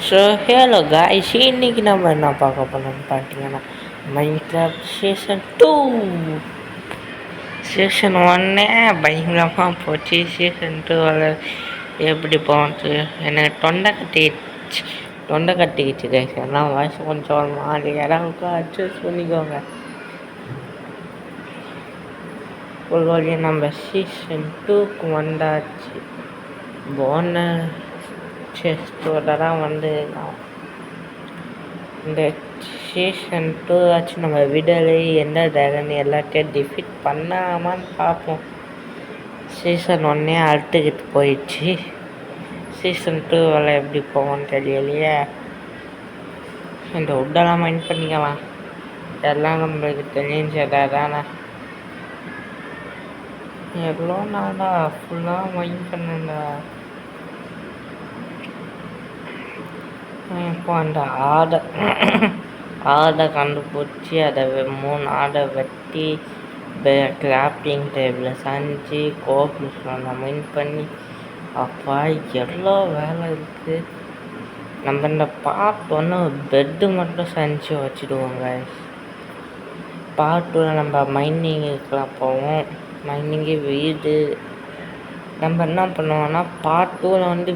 So hello guys, இன்னைக்கு நம்ம என்ன பார்க்க போனோம்னு பார்த்தீங்கன்னா மைன்கிராஃப்ட் சீசன் 1 பயங்கரமாக போச்சு. சீசன் 2 எப்படி போச்சு? எனக்கு தொண்டை கட்டிக்கிச்சு கைஸ். எல்லாம் வாய்ஸ் கொஞ்சம் ஒரு மாதிரி இடங்களுக்கு அட்ஜஸ்ட் பண்ணிக்கோங்க. ஒரு வழியாக நம்ம சீசன் 2க்கு வந்தாச்சு. போனஸ் செஸ்டோட தான் வந்து இந்த சீசன் 2 ஆச்சு நம்ம விடலை. எந்த ட்ராகன் எல்லாத்தையும் டிஃபீட் பண்ணாமான்னு பார்ப்போம். சீசன் 1 அழுத்துக்கிட்டு போயிடுச்சு. சீசன் 2 எப்படி போவோம்னு தெரியலையே. இந்த உட்டெல்லாம் மைண்ட் பண்ணிக்கலாம். எல்லாம் நம்மளுக்கு தெரிஞ்சதா தானே. எவ்வளோ நாளா ஃபுல்லாக மைண்ட் பண்ணுண்டா. இப்போ அந்த ஆடை கண்டுபிடிச்சி அதை 3 ஆடை வெட்டி கிராஃப்டிங் டேபிளில் செஞ்சு கோப்ளூஸில் மைன் பண்ணி அப்பா எவ்வளோ வேலை இருக்குது. நம்ம இந்த பார்ட் 1 பெட்டு மட்டும் செஞ்சு வச்சுடுவோங்க. பார்ட் 2 நம்ம மைனிங்குக்கெலாம் போவோம். மைனிங்கு வீடு நம்ம என்ன பண்ணுவோம்னா பார்ட் 2 வந்து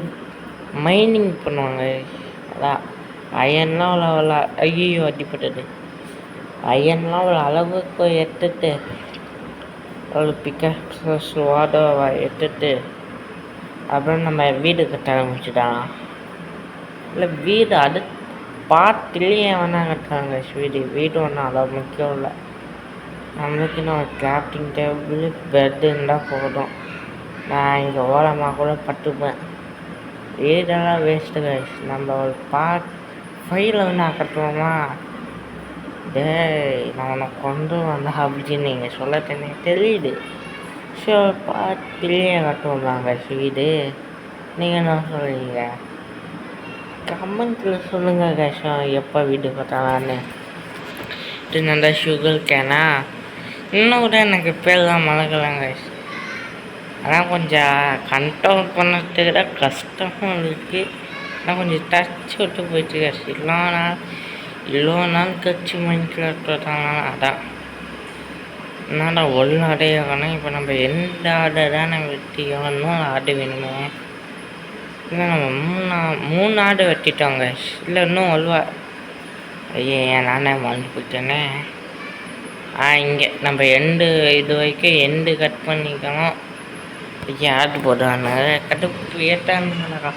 மைனிங் பண்ணுவாங்க. அதான் அயன்லாம் அவ்வளோ ஐயோ அடிப்பட்டது. அயன்லாம் அவ்வளோ அளவுக்கு எடுத்துட்டு ஒரு பிக்கப்ஸ் வாடவை எடுத்துட்டு அப்புறம் நம்ம வீடு கட்ட ஆரம்பிச்சுட்டாங்க. இல்லை வீடு பார்த்துலேயே வேணா கட்டுறாங்க. வீடு ஒன்றும் அவ்வளோ முக்கியம் இல்லை. நம்மளுக்கு இன்னும் கிராஃப்டிங் டேபிள் பெட்டு இருந்தால் போதும். நான் இங்கே ஓரமாக கூட பட்டுப்பேன். வீடெல்லாம் வேஸ்ட்டு கைஸ். நம்ம ஒரு பார்ட் 5 வேணா கட்டுவோமா? நான் உனக்கு கொண்டு வந்த அப்படின்னு நீங்கள் சொல்ல தெரியுது. ஸோ பார்ட் 3 கட்டுவோம்லாங்க வீடு. நீங்கள் என்ன சொல்கிறீங்க? கமெண்ட்டில் சொல்லுங்கள் கைஸ் எப்போ வீடு கட்டலான்னு. இது நல்லா சுகர் கேனா இன்னும் கூட எனக்கு பேர் தான் மறக்கலாங்க கைஸ். ஆனால் கொஞ்சம் கண்ட்ரோல் பண்ணுறதுக்கு தான் கஷ்டமும் இருக்குது. ஆனால் கொஞ்சம் டச் விட்டு போயிட்டு கைஸ். இவ்வளோ நாள் கட்சி மைன்கிராஃப்ட் அதான் என்னடா ஒரு ஆடே ஆகணும். இப்போ நம்ம எந்த ஆடை தான் நம்ம வெட்டிக்கணும். இன்னும் ஆடு வேணுமே. இல்லை நம்ம 3 ஆடு வெட்டிட்டோங்க. இல்லை இன்னும் ஒல்வா ஐயே நானே மறந்து போயிட்டேனே. இங்கே நம்ம இது வரைக்கும் எண்டு கட் பண்ணிக்கணும். ஆடு போடுவாங்க கடுப்பு ஏட்டானுங்கடா.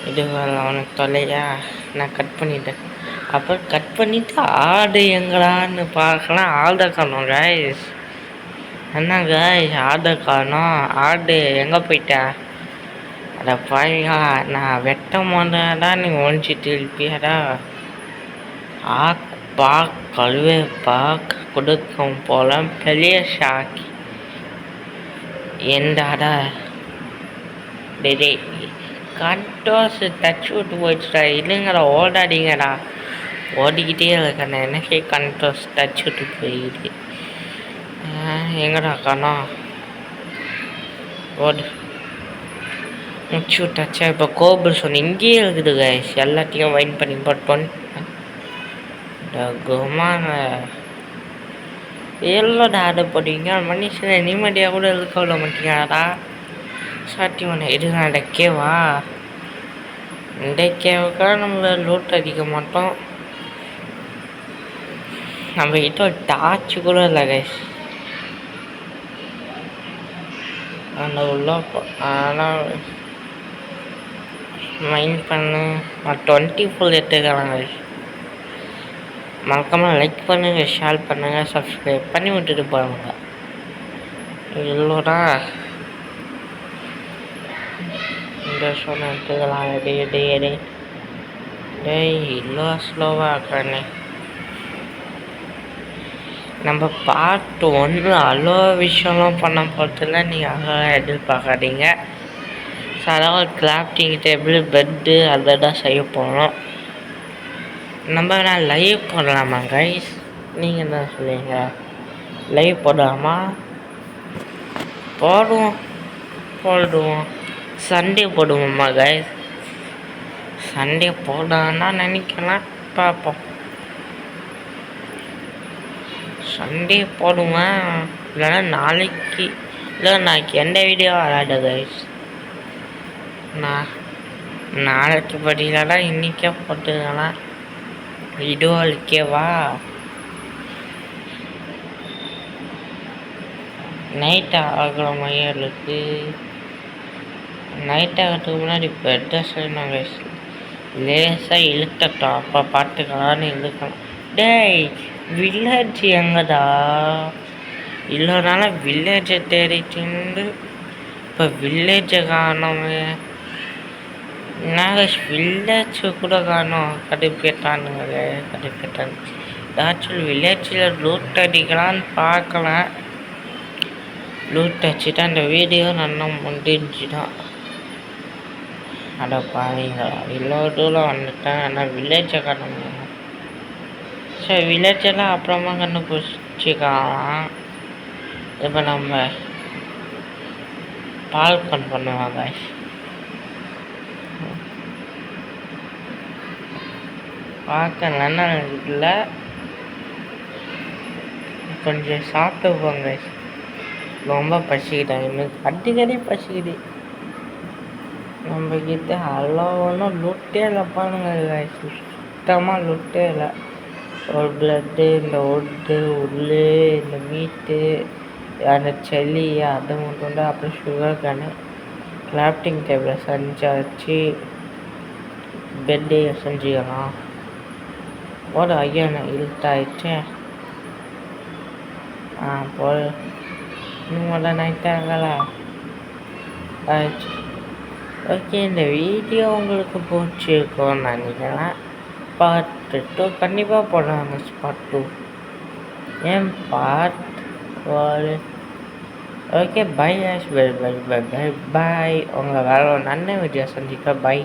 இது அவனுக்கு தொல்லையா. நான் கட் பண்ணிட்டேன். அப்புறம் கட் பண்ணிவிட்டு ஆடு எங்கடான்னு பார்க்கலாம். ஆடை காணோம் கைஸ். என்ன கைஸ் ஆடை காணோம். ஆடு எங்கே போயிட்டா? அதை பாருங்க. நான் வெட்ட போதா நீ ஒழிச்சிட்டு இருப்பியாடா. கழுவே கொடுக்கும் போல பெரிய ஷாக்கி எந்தாடா டே கண்டோஸ் டச் விட்டு போயிடுச்சுடா. இல்லைங்கடா ஓடாடிங்கடா. ஓடிக்கிட்டே இருக்கண்ணே. எனக்கே கண்டோஸ் டச் விட்டு போயிடுது. எங்கடா காணோம். ஓடு முச்சு விட்டாச்சா. இப்போ கோபுல் சொன்ன இங்கேயே இருக்குது கைஸ். எல்லாத்தையும் வைன் பண்ணி போட்டோன்னு குமாங்க எல்லோட ஆடை போடுவீங்க. மனுஷனை நிம்மதியாக கூட இருக்க விட மாட்டீங்கடா. சாட்டி ஒன்று எதுனா டக்கேவா? இந்த கேவுக்காக நம்ம லூட் அடிக்க மாட்டோம். நம்ம கிட்ட ஒரு டார்ச் கூட இல்லை கைஸ். அந்த உள்ள ஆனால் மைண்ட் பண்ணு 20 ஃபுல் எடுத்துக்கிறாங்க. மறக்காமல் லைக் பண்ணுங்கள், ஷேர் பண்ணுங்கள், சப்ஸ்கிரைப் பண்ணி விட்டுட்டு போகிறாங்க. இல்லோடா இந்த சொன்ன எடுத்துக்கலாம். டேய் இவ்வளோ ஸ்லோவாக இருக்கானே. நம்ம பார்ட் 1 அவ்வளோ விஷயம்லாம் பண்ண போகிறதில்ல. நீங்கள் அங்கே எதிர்பார்க்காதீங்க. சாதாரண கிராஃப்டிங் டேபிள் பெட்டு அதை தான் செய்ய போகிறோம். நம்ம நான் லைவ் போடலாமா கைஸ்? நீங்கள் என்ன சொல்லுவீங்க? லைவ் போடலாமா? போடுவோம் சண்டே போடுவோம்மா கைஸ். சண்டே போடான்னா நினைக்கலாம், பார்ப்போம். சண்டே போடுவேன், இல்லைன்னா நாளைக்கு, இல்லை நாளைக்கு எந்த வீடியோ வராது கைஸ். நாளைக்கு படிக்கலடா இன்னைக்கே போட்டுக்கலாம். வீடியோ அழிக்கவா? நைட் ஆகிற மையலுக்கு நைட் ஆகிறதுக்கு முன்னாடி பெட்டை செய்யணும் கைஸ். லேசாக இழுக்கட்டும், அப்போ பார்த்துக்கலான்னு இழுக்கலாம். டேய் வில்லேஜ் எங்கடா? இல்லைனால வில்லேஜை தேடிட்டு இப்போ வில்லேஜை காணோமே. நாங்கள் வில்லேஜ் கூட காணோம். கடுப்பேட்டானுங்க, கடுப்பேட்டானு. ஏதாச்சும் வில்லேஜில் லூட் அடிக்கலான்னு பார்க்கலாம். லூட் அடிச்சுட்டா அந்த வீடியோ நல்லா முடிஞ்சுதான். அட பாருங்களா, வில்லோடூவில் வந்துட்டேன். ஆனால் வில்லேஜை காணோம். சரி, வில்லேஜெல்லாம் அப்புறமா கண்டுபிடிச்சிக்கலாம். இப்போ நம்ம பால்கன் பண்ணுவாங்க. பார்க்க நல்லா இல்லை, கொஞ்சம் சாப்பிட்டு போங்க. ரொம்ப பசிக்கிட்டேன், எனக்கு அடிக்கடி பசிக்குது. நம்ம கிட்ட அவ்வளோ ஒன்றும் லுட்டே இல்லை பாருங்க, சுத்தமாக லுட்டே இல்லை. ஒரு பிளட்டு, இந்த ஒட்டு உள்ளே, இந்த மீட்டு, அந்த செல்லி, அது மட்டும் தான். அப்புறம் சுகர் கேனு, கிராஃப்டிங் டேபிள் செஞ்சாச்சு, பெட்டு செஞ்சுக்கலாம். ஒரு ஐயா இழுத்தாயிடுச்சு. போல் இன்னும் நைட் ஆகலா ஆயிடுச்சு. ஓகே, இந்த வீடியோ உங்களுக்கு பிடிச்சிருக்கோன்னு நினைக்கிறேன். பார்ட் 2 கண்டிப்பாக போடுறாங்க. பார்ட் 2 ஏன் part 1. Okay, bye Ash, bye bye bye bye bye. உங்களை வேற ஒரு நல்ல வீடியோ சந்திக்க. பை.